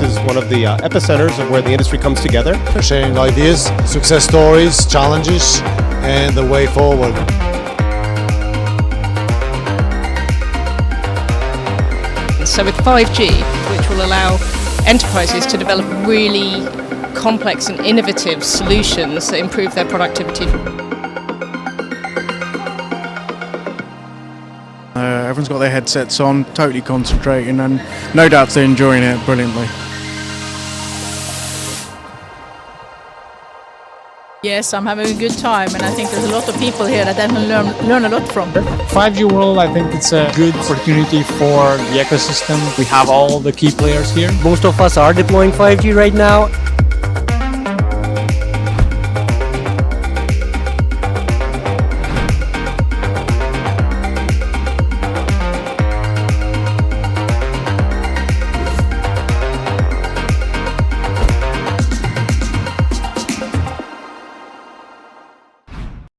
This is one of the epicenters of where the industry comes together. They're sharing ideas, success stories, challenges, and the way forward. So with 5G, which will allow enterprises to develop really complex and innovative solutions that improve their productivity. Everyone's got their headsets on, totally concentrating, and no doubt they're enjoying it brilliantly. Yes, I'm having a good time, and I think there's a lot of people here that I can learn a lot from. 5G world, I think it's a good opportunity for the ecosystem. We have all the key players here. Most of us are deploying 5G right now.